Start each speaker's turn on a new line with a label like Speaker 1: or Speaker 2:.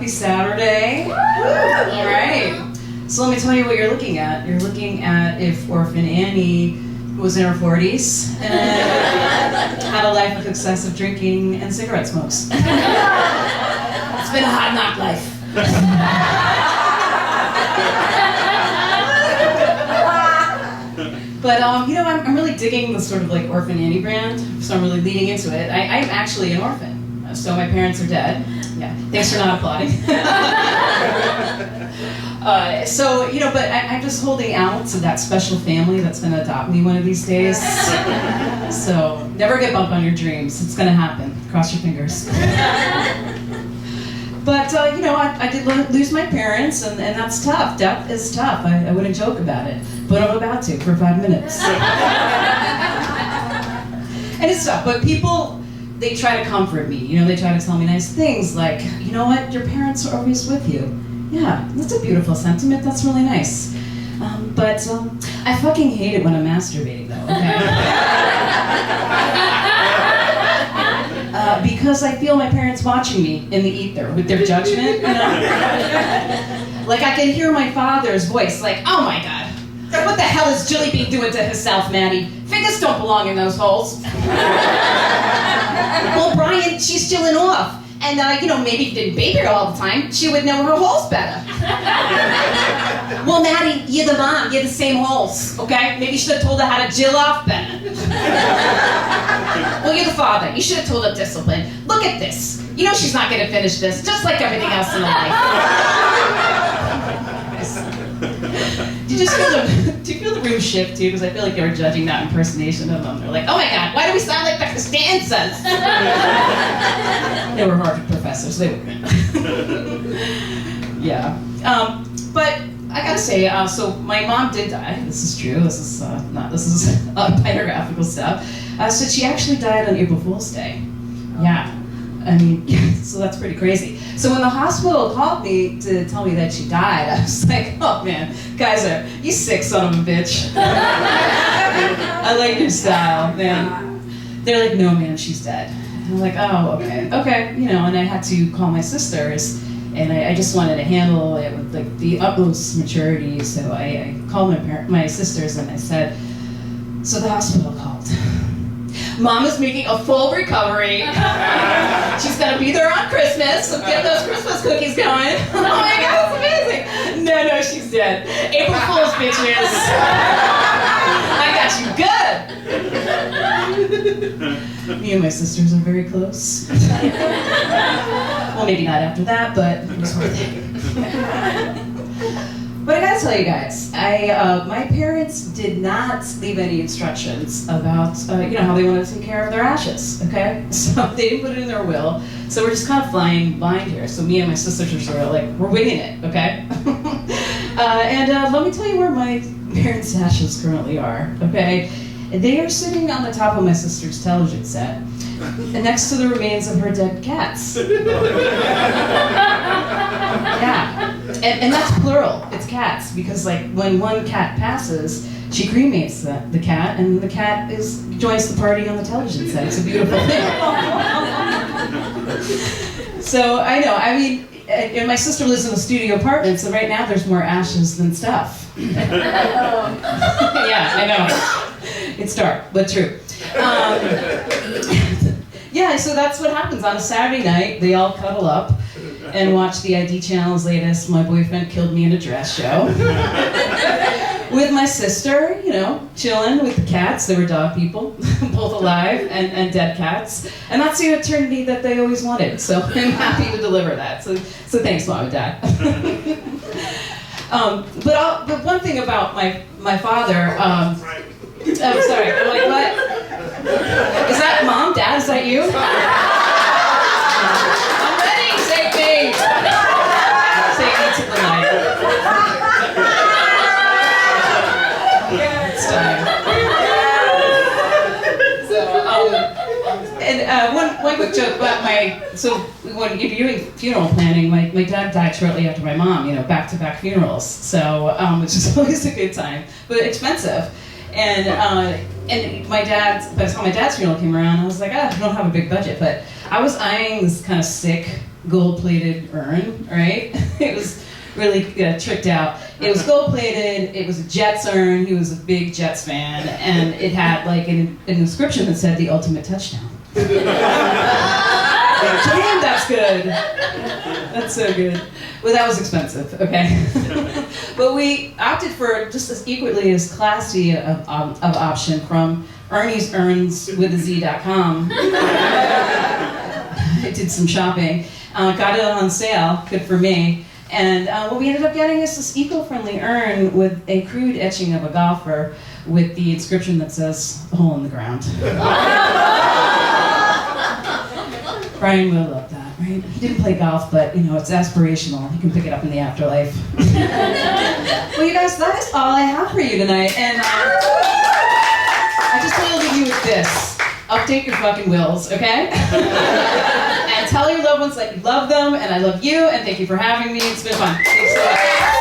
Speaker 1: Happy Saturday. All right. So let me tell you what you're looking at. You're looking at if Orphan Annie was in her 40s and had a life of excessive drinking and cigarette smokes. It's been a hard knock life. But I'm really digging the sort of like Orphan Annie brand, so I'm really leaning into it. I'm actually an orphan, so my parents are dead. Yeah, thanks for not applauding. But I'm just holding out to that special family that's going to adopt me one of these days. So never get bumped on your dreams. It's going to happen. Cross your fingers. But, I did lose my parents, and that's tough. Death is tough. I wouldn't joke about it, but I'm about to for 5 minutes. And it's tough, but people, they try to comfort me. They try to tell me nice things like, you know what, your parents are always with you. Yeah, that's a beautiful sentiment. That's really nice. But I fucking hate it when I'm masturbating, though, okay? Because I feel my parents watching me in the ether with their judgment, Like I can hear my father's voice, like, oh my God, what the hell is Jilly Bean doing to herself, Maddie? Fingers don't belong in those holes. Well, Brian, she's chilling off. And, maybe if you didn't baby her all the time, she would know her holes better. Well, Maddie, you're the mom. You're the same holes, okay? Maybe you should have told her how to jill off better. Well, you're the father. You should have told her discipline. Look at this. You know she's not going to finish this, just like everything else in her life. Do you feel the room shift, too? Because I feel like they were judging that impersonation of them. They're like, oh my God, why do we sound like Dr. Stanzas? They were Harvard professors. They were. Yeah. But I gotta say, so my mom did die. This is true. This is biographical stuff. So she actually died on April Fool's Day. Yeah. I mean, so that's pretty crazy. So when the hospital called me to tell me that she died, I was like, oh man, Kaiser, you sick son of a bitch. I like your style, man. They're like, no man, she's dead. I'm like, oh, okay, and I had to call my sisters, and I just wanted to handle it with like the utmost maturity, so I called my sisters and I said, so the hospital called. Mom is making a full recovery. She's gonna be there on Christmas, so get those Christmas cookies going. Oh my God, that's amazing. No, she's dead. April Fool's, bitches. I got you good. Me and my sisters are very close. Well, maybe not after that, but it was worth it. But I gotta tell you guys, my parents did not leave any instructions about, how they wanted to take care of their ashes, okay? So they didn't put it in their will, so we're just kind of flying blind here. So me and my sisters are sort of like, we're winging it, okay? And let me tell you where my parents' ashes currently are, okay? They are sitting on the top of my sister's television set, and next to the remains of her dead cats. Yeah. And that's plural, it's cats, because like when one cat passes, she cremates the cat, and the cat joins the party on the television set. It's a beautiful thing. So I know, and my sister lives in a studio apartment, so right now there's more ashes than stuff. Yeah, I know. It's dark, but true. Yeah, so that's what happens on a Saturday night. They all cuddle up and watch the ID Channel's latest My Boyfriend Killed Me in a Dress show. With my sister, chilling with the cats. They were dog people, both alive and dead cats. And that's the eternity that they always wanted. So I'm happy to deliver that. So thanks, Mom and Dad. But one thing about my father, I'm sorry, I'm like, what? Is that Mom, Dad, is that you? I'm ready, take me. Take me to the light. It's time. One quick joke about when you're doing funeral planning, my dad died shortly after my mom, back-to-back funerals, so, which is always a good time, but expensive. And by the time my dad's funeral came around, I was like, I don't have a big budget, but I was eyeing this kind of sick gold-plated urn, right? It was really tricked out. It was gold-plated, it was a Jets urn, he was a big Jets fan, and it had like an inscription that said the ultimate touchdown. Damn, that's good. That's so good. Well, that was expensive, okay? But we opted for just as equally as classy of option from Ernie's Urnz with a Z.com. I did some shopping, got it on sale, good for me. And what we ended up getting is this eco-friendly urn with a crude etching of a golfer with the inscription that says, "A hole in the ground." Brian will love that, right? He didn't play golf, but it's aspirational. He can pick it up in the afterlife. Well, you guys, that is all I have for you tonight. And I just want to leave you with this. Update your fucking wills, okay? And tell your loved ones that you love them, and I love you, and thank you for having me. It's been fun.